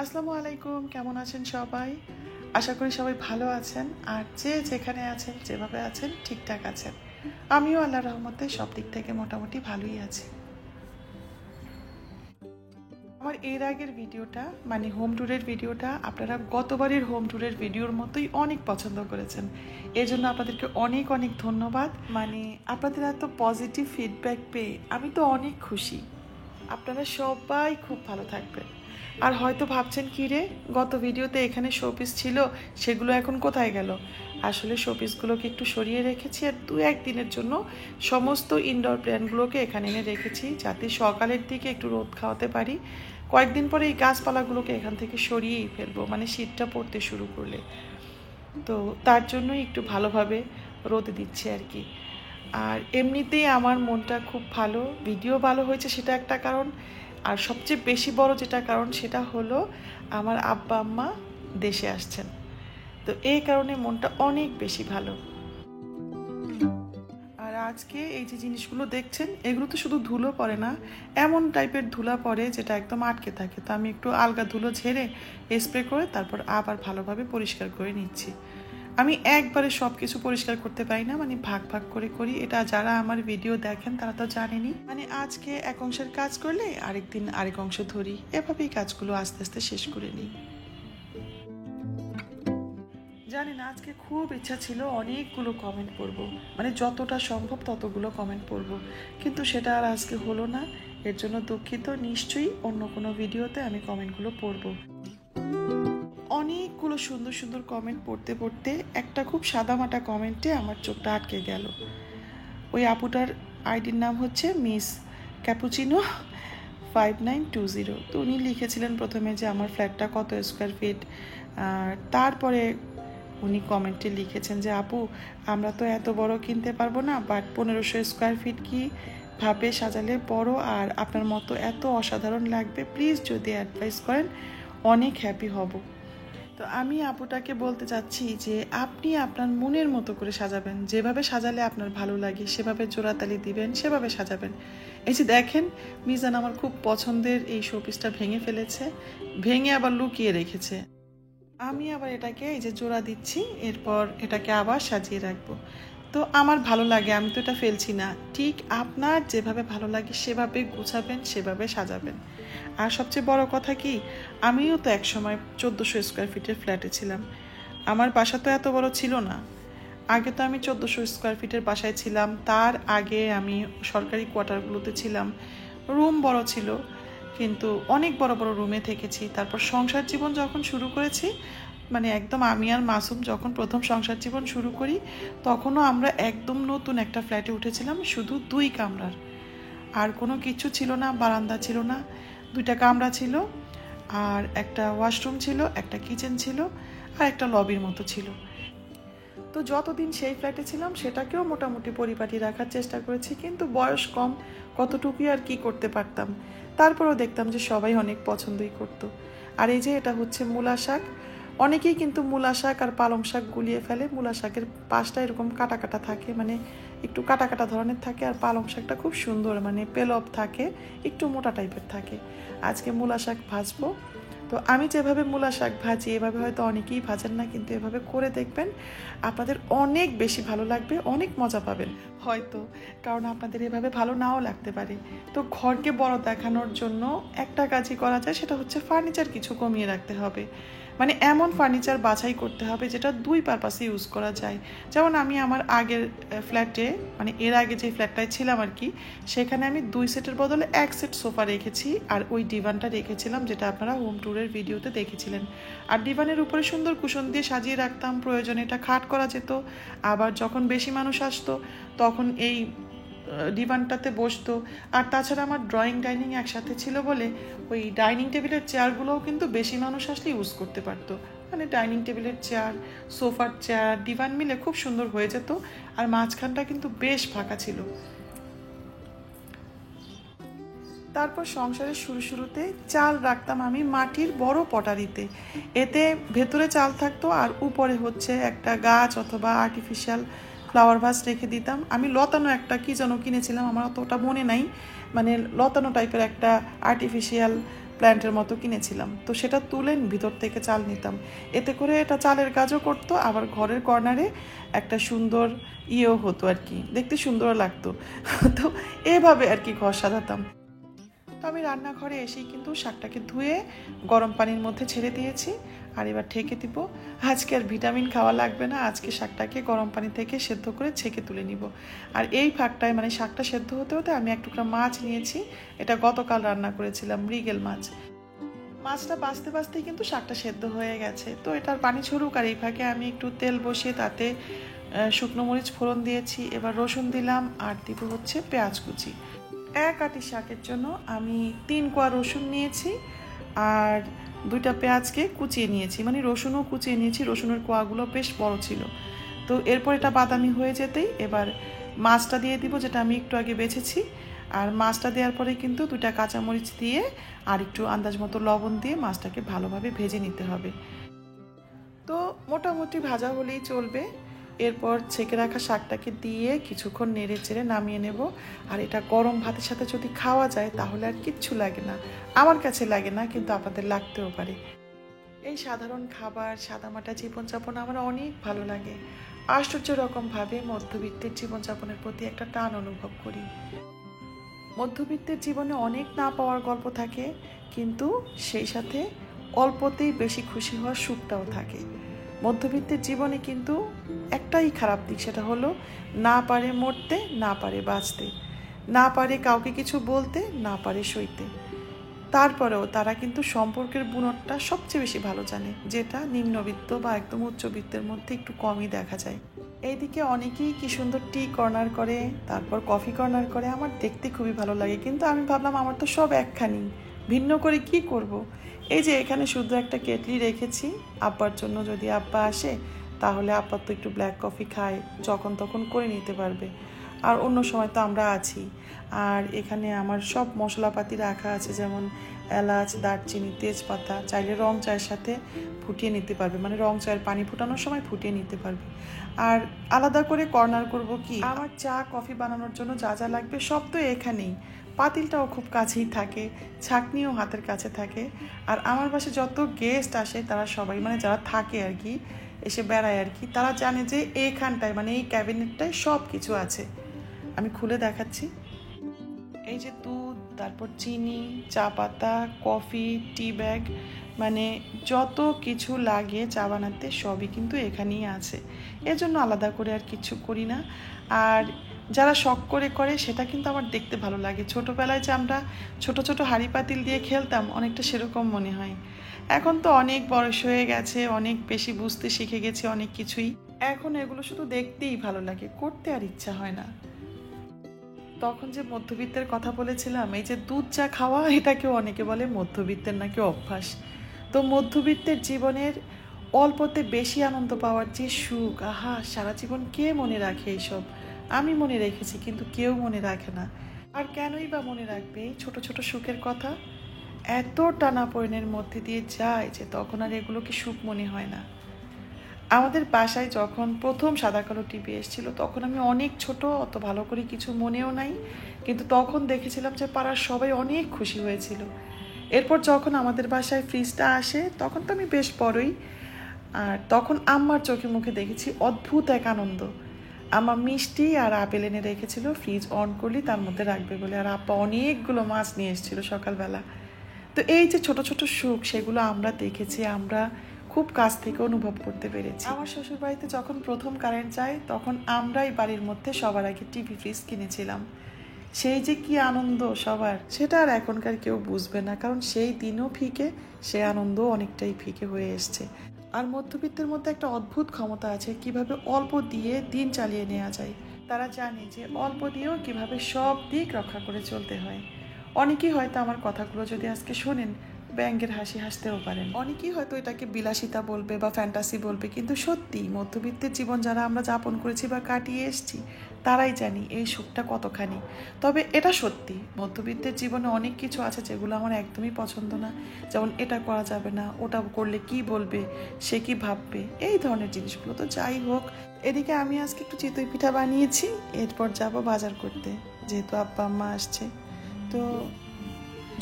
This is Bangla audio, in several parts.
আসসালামু আলাইকুম, কেমন আছেন সবাই? আশা করি সবাই ভালো আছেন, আর যে যেখানে আছেন যেভাবে আছেন ঠিকঠাক আছেন। আমিও আল্লাহর রহমতে সব দিক থেকে মোটামুটি ভালোই আছি। আমার এর আগের ভিডিওটা মানে হোম ট্যুরের ভিডিওটা আপনারা গতবারের হোম ট্যুরের ভিডিওর মতোই অনেক পছন্দ করেছেন। এর জন্য আপনাদেরকে অনেক অনেক ধন্যবাদ। মানে আপনাদের এত পজিটিভ ফিডব্যাক পেয়ে আমি তো অনেক খুশি। আপনারা সবাই খুব ভালো থাকবেন। আর হয়তো ভাবছেন কি রে, গত ভিডিওতে এখানে শোপিস ছিল, সেগুলো এখন কোথায় গেল? আসলে শোপিসগুলোকে একটু সরিয়ে রেখেছি, আর 2-1 দিনের জন্য সমস্ত ইনডোর প্ল্যান্টগুলোকে এখানে এনে রেখেছি, যাতে সকালের দিকে একটু রোদ খাওয়াতে পারি। কয়েকদিন পরে এই গাছপালাগুলোকে এখান থেকে সরিয়েই ফেলবো, মানে শীতটা পড়তে শুরু করলে। তো তার জন্যই একটু ভালোভাবে রোদে দিচ্ছি আর কি। আর এমনিতেই আমার মনটা খুব ভালো, ভিডিও ভালো হয়েছে সেটা একটা কারণ, আর সবচেয়ে বেশি বড় যেটা কারণ সেটা হলো আমার আব্বা আম্মা দেশে আসছেন। তো এই কারণে মনটা অনেক বেশি ভালো। আর আজকে এই যে জিনিসগুলো দেখছেন, এগুলো তো শুধু ধুলো পড়ে না, এমন টাইপের ধুলা পড়ে যেটা একদম আটকে থাকে। তো আমি একটু আলগা ধুলো ঝেড়ে স্প্রে করে তারপর আবার ভালোভাবে পরিষ্কার করে নিচ্ছি। আমি একবারে সব কিছু পরিষ্কার করতে পারি না, মানে ভাগ ভাগ করে করি। এটা যারা আমার ভিডিও দেখেন তারা তো জানেনই, মানে আজকে এক অংশের কাজ করলে আরেকদিন আরেক অংশ ধরি, এভাবেই কাজগুলো আস্তে আস্তে শেষ করে নিই। জানি না, আজকে খুব ইচ্ছা ছিল অনেকগুলো কমেন্ট পড়ব, মানে যতটা সম্ভব ততগুলো কমেন্ট পড়ব, কিন্তু সেটা আর আজকে হলো না। এর জন্য দুঃখিত। নিশ্চয়ই অন্য কোনো ভিডিওতে আমি কমেন্টগুলো পড়ব। অনেকগুলো সুন্দর সুন্দর কমেন্ট পড়তে পড়তে একটা খুব সাদামাটা কমেন্টে আমার চোখটা আটকে গেল। ওই আপুটার আইডির নাম হচ্ছে মিস ক্যাপুচিনো 5920। তো উনি লিখেছিলেন প্রথমে যে আমার ফ্ল্যাটটা কত স্কোয়ার ফিট, আর তারপরে উনি কমেন্টে লিখেছেন যে আপু, আমরা তো এত বড় কিনতে পারবো না, বাট 1500 স্কোয়ার ফিট কি ভাবে সাজালে বড় আর আপনার মতো এত অসাধারণ লাগবে, প্লিজ যদি অ্যাডভাইস করেন অনেক হ্যাপি হব। তো আমি আপুটাকে বলতে চাচ্ছি যে আপনি আপনার মনের মতো করে সাজাবেন, যেভাবে সাজালে আপনার ভালো লাগে সেভাবে জোড়াতালি দিবেন, সেভাবে সাজাবেন। এই যে দেখেন, মিজান আমার খুব পছন্দের এই শোপিসটা ভেঙে ফেলেছে, ভেঙে আবার লুকিয়ে রেখেছে। আমি আবার এটাকে এই যে জোড়া দিচ্ছি, এরপর এটাকে আবার সাজিয়ে রাখবো। তো আমার ভালো লাগে, আমি তো এটা ফেলছি না। ঠিক আপনার যেভাবে ভালো লাগে সেভাবে গুছাবেন, সেভাবে সাজাবেন। আর সবচেয়ে বড় কথা কি, আমিও তো একসময় 1400 স্কোয়ার ফিটের ফ্ল্যাটে ছিলাম। আমার বাসা তো এত বড় ছিল না। আগে তো আমি 1400 স্কোয়ার ফিটের বাসায় ছিলাম, তার আগে আমি সরকারি কোয়ার্টারগুলোতে ছিলাম। রুম বড় ছিল, কিন্তু অনেক বড় বড় রুমে থেকেছি। তারপর সংসার জীবন যখন শুরু করেছি, মানে একদম আমি আর মাসুম যখন প্রথম সংসার জীবন শুরু করি, তখনও আমরা একদম নতুন একটা ফ্ল্যাটে উঠেছিলাম, শুধু 2 কামরার, আর কোনো কিছু ছিল না, বারান্দা ছিল না, 2টা কামরা ছিল, আর একটা ওয়াশরুম ছিল, একটা কিচেন ছিল, আর একটা লবির মতো ছিল। তো যতদিন সেই ফ্ল্যাটে ছিলাম সেটাকেও মোটামুটি পরিপাটি রাখার চেষ্টা করেছি, কিন্তু বয়স কম, কতটুকুই আর কি করতে পারতাম। তারপরেও দেখতাম যে সবাই অনেক পছন্দই করতো। আর এই যে এটা হচ্ছে মূলা শাক। অনেকেই কিন্তু মূলা শাক আর পালং শাক গুলিয়ে ফেলে। মূলা শাকের পাশটা এরকম কাটা কাটা থাকে, মানে একটু কাটা কাটা ধরনের থাকে, আর পালং শাকটা খুব সুন্দর, মানে পেলব থাকে, একটু মোটা টাইপের থাকে। আজকে মূলা শাক ভাজবো। তো আমি যেভাবে মূলা শাক ভাজি, এভাবে হয়তো অনেকেই ভাজেন না, কিন্তু এভাবে করে দেখবেন, আপনাদের অনেক বেশি ভালো লাগবে, অনেক মজা পাবেন হয়তো, কারণ আপনাদের এভাবে ভালো নাও লাগতে পারে। তো ঘরকে বড় দেখানোর জন্য একটা কাজই করা যায়, সেটা হচ্ছে ফার্নিচার কিছু কমিয়ে রাখতে হবে। মানে এমন ফার্নিচার বাছাই করতে হবে যেটা 2 পারপাসে ইউজ করা যায়। যেমন আমি আমার আগের ফ্ল্যাটে, মানে এর আগে যে ফ্ল্যাটটায় ছিলাম আর কি, সেখানে আমি 2 সেটের বদলে 1 সেট সোফা রেখেছি, আর ওই ডিভানটা রেখেছিলাম যেটা আপনারা হোম ট্যুরের ভিডিওতে দেখেছিলেন। আর ডিভানের উপরে সুন্দর কুশন দিয়ে সাজিয়ে রাখতাম, প্রয়োজনে এটা খাট করা যেত। আবার যখন বেশি মানুষ আসতো তখন এই ডিভানটাতে বসতো। আর তাছাড়া আমার ড্রয়িং ডাইনিং একসাথে ছিল বলে ওই ডাইনিং টেবিলের চেয়ারগুলোও কিন্তু বেশি মানুষ আসলে ইউজ করতে পারতো। মানে ডাইনিং টেবিলের চেয়ার, সোফার চেয়ার, ডিভান মিলে খুব সুন্দর হয়ে যেত। আর মাঝখানটা কিন্তু বেশ ফাঁকা ছিল। তারপর সংসারের শুরুতে চাল রাখতাম আমি মাটির বড় পটারিতে, এতে ভেতরে চাল থাকতো, আর উপরে হচ্ছে একটা গাছ অথবা আর্টিফিশিয়াল ফ্লাওয়ার ভাস রেখে দিতাম। আমি লতানো একটা কি যেন কিনেছিলাম, আমার অতটা মনে নাই, মানে লতানো টাইপের একটা আর্টিফিশিয়াল প্ল্যান্টের মতো কিনেছিলাম। তো সেটা তুলে ভিতর থেকে চাল নিতাম, এতে করে এটা চালের কাজও করতো, আবার ঘরের কর্নারে একটা সুন্দর ইয়েও হতো আর কি, দেখতে সুন্দর লাগতো। তো এভাবে আর কি ঘর সাজাতাম। তো আমি রান্নাঘরে এসেই কিন্তু শাকটাকে ধুয়ে গরম পানির মধ্যে ছেড়ে দিয়েছি, আর এবার ঢেকে দিব। আজকে আর ভিটামিন খাওয়া লাগবে না, আজকে শাকটাকে গরম পানি থেকে সেদ্ধ করে ছেঁকে তুলে নিব। আর এই ফাঁকটায় মানে শাকটা সেদ্ধ হতে হতে আমি এক টুকরা মাছ নিয়েছি, এটা গতকাল রান্না করেছিলাম, মৃগেল মাছ। মাছটা বাছতে বাছতেই কিন্তু শাকটা সেদ্ধ হয়ে গেছে। তো এটার পানি ছড়ুক, আর এই ফাঁকে আমি একটু তেল বসিয়ে তাতে শুকনো মরিচ ফোড়ন দিয়েছি, এবার রসুন দিলাম, আর দিব হচ্ছে পেঁয়াজ কুচি। এক আটি শাকের জন্য আমি 3 কোয়া রসুন নিয়েছি, আর 2টা পেঁয়াজকে কুচিয়ে নিয়েছি, মানে রসুনও কুচিয়ে নিয়েছি, রসুনের কোয়াগুলো বেশ বড় ছিল। তো এরপর এটা বাদামি হয়ে যেতেই এবার মাছটা দিয়ে দিব, যেটা আমি একটু আগে বেছেছি। আর মাছটা দেওয়ার পরে কিন্তু 2টা কাঁচামরিচ দিয়ে আর একটু আন্দাজ মতো লবণ দিয়ে মাছটাকে ভালোভাবে ভেজে নিতে হবে। তো মোটামুটি ভাজা হলেই চলবে। এরপর ছেঁকে রাখা শাকটাকে দিয়ে কিছুক্ষণ নেড়ে চেড়ে নামিয়ে নেব। আর এটা গরম ভাতের সাথে যদি খাওয়া যায় তাহলে আর কিচ্ছু লাগে না, আমার কাছে লাগে না, কিন্তু আপনাদের লাগতেও পারে। এই সাধারণ খাবার, সাদামাটা জীবনযাপন আমার অনেক ভালো লাগে। আশ্চর্য রকমভাবে মধ্যবিত্তের জীবনযাপনের প্রতি একটা টান অনুভব করি। মধ্যবিত্তের জীবনে অনেক না পাওয়ার গল্প থাকে, কিন্তু সেই সাথে অল্পতেই বেশি খুশি হওয়ার সুখটাও থাকে। মধ্যবিত্তের জীবনে কিন্তু একটাই খারাপ দিক, সেটা হলো না পারে মরতে, না পারে বাঁচতে, না পারে কাউকে কিছু বলতে, না পারে সইতে। তারপরেও তারা কিন্তু সম্পর্কের বুনটটা সবচেয়ে বেশি ভালো জানে, যেটা নিম্নবিত্ত বা একদম উচ্চবিত্তের মধ্যে একটু কমই দেখা যায়। এইদিকে অনেকেই কি সুন্দর টি কর্নার করে, তারপর কফি কর্নার করে, আমার দেখতে খুবই ভালো লাগে। কিন্তু আমি ভাবলাম আমার তো সব একখানি, ভিন্ন করে কি করব। এই যে এখানে শুধু একটা কেটলি রেখেছি, আব্বার জন্য যদি আব্বা আসে তাহলে আব্বা তো একটু ব্ল্যাক কফি খায়, যখন তখন করে নিতে পারবে, আর অন্য সময় তো আমরা আছি। আর এখানে আমার সব মশলাপাতি রাখা আছে, যেমন এলাচ, দারচিনি, তেজপাতা, চাইলে রং চায়ের সাথে ফুটিয়ে নিতে পারবে, মানে রং চায়ের পানি ফুটানোর সময় ফুটিয়ে নিতে পারবে। আর আলাদা করে কর্নার করব কি, আমার চা কফি বানানোর জন্য যা যা লাগবে সব তো এখানেই, পাতিলটাও খুব কাছেই থাকে, ছাঁকনিও হাতের কাছে থাকে। আর আমার পাশে যত গেস্ট আসে তারা সবাই, মানে যারা থাকে আর কি, এসে বেড়ায় আর কি, তারা জানে যে এইখানটায় মানে এই ক্যাবিনেটটায় সব কিছু আছে। আমি খুলে দেখাচ্ছি। এই যে দুধ, তারপর চিনি, চা পাতা, কফি, টি ব্যাগ, মানে যত কিছু লাগে চা বানাতে সবই কিন্তু এখানেই আছে। এজন্য আলাদা করে আর কিছু করি না। আর যারা শখ করে করে সেটা কিন্তু আমার দেখতে ভালো লাগে। ছোটোবেলায় যে আমরা ছোট ছোট হাঁড়ি পাতিল দিয়ে খেলতাম, অনেকটা সেরকম মনে হয়। এখন তো অনেক বয়স হয়ে গেছে, অনেক বেশি বুঝতে শিখে গেছে অনেক কিছুই, এখন এগুলো শুধু দেখতেই ভালো লাগে, করতে আর ইচ্ছা হয় না। তখন যে মধ্যবিত্তের কথা বলেছিলাম, এই যে দুধ চা খাওয়া, এটাকেও অনেকে বলে মধ্যবিত্তের নাকি অভ্যাস। তো মধ্যবিত্তের জীবনের অল্পতে বেশি আনন্দ পাওয়ার যে সুখ, আহা, সারা জীবন কে মনে রাখে এইসব। আমি মনে রেখেছি, কিন্তু কেউ মনে রাখে না। আর কেনই বা মনে রাখবে এই ছোট ছোট সুখের কথা? এত টানাপোড়েনের মধ্যে দিয়ে যায় যে তখন আর এগুলোকে সুখ মনে হয় না। আমাদের বাসায় যখন প্রথম সাদা কালো টিভি এসেছিল তখন আমি অনেক ছোট, অত ভালো করে কিছু মনেও নাই, কিন্তু তখন দেখেছিলাম যে পাড়ার সবাই অনেক খুশি হয়েছিল। এরপর যখন আমাদের বাসায় ফ্রিজটা আসে তখন তো আমি বেশ বড়ই, আর তখন আম্মার চোখে মুখে দেখেছি অদ্ভুত এক আনন্দ। আম্মা মিষ্টি আর আপেল এনে রেখেছিল, ফ্রিজ অন করলি তার মধ্যে রাখবে বলে, আর আব্বা অনেকগুলো মাছ নিয়ে এসেছিল সকালবেলা। তো এই যে ছোট ছোট সুখ, সেগুলো আমরা দেখেছি, আমরা খুব কাছ থেকে অনুভব করতে পেরেছি। আমার শ্বশুর বাড়িতে যখন প্রথম কারেন্ট যায় তখন আমরাই বাড়ির মধ্যে সবার আগে টিভি ফ্রিজ কিনেছিলাম। সেই যে কি আনন্দ সবার, সেটা আর এখনকার কেউ বুঝবে না, কারণ সেই দিনও ফিকে, সে আনন্দ অনেকটাই ফিকে হয়ে এসছে। আর মধ্যবিত্তের মধ্যে একটা অদ্ভুত ক্ষমতা আছে, কিভাবে অল্প দিয়ে দিন চালিয়ে নেওয়া যায়। তারা জানে যে অল্প দিয়েও কিভাবে সব দিক রক্ষা করে চলতে হয়। অনেকেই হয়তো আমার কথাগুলো যদি আজকে শোনেন ব্যাঙের হাসি হাসতেও পারেন, অনেকেই হয়তো এটাকে বিলাসিতা বলবে বা ফ্যান্টাসি বলবে, কিন্তু সত্যি মধ্যবিত্তের জীবন যারা আমরা যাপন করেছি বা কাটিয়ে এসেছি তারাই জানি এই সুখটা কতখানি। তবে এটা সত্যি, মধ্যবিত্তের জীবনে অনেক কিছু আছে যেগুলো আমার একদমই পছন্দ না, যেমন এটা করা যাবে না, ওটা করলে কি বলবে, সে কি ভাববে, এই ধরনের জিনিসগুলো। তো যাই হোক, এদিকে আমি আজকে একটু চিতই পিঠা বানিয়েছি, এরপর যাব বাজার করতে, যেহেতু আব্বা আম্মা আসছে। তো তো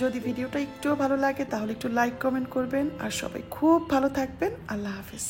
যদি ভিডিওটা একটুও ভালো লাগে তাহলে একটু লাইক কমেন্ট করবেন, আর সবাই খুব ভালো থাকবেন। আল্লাহ হাফেজ।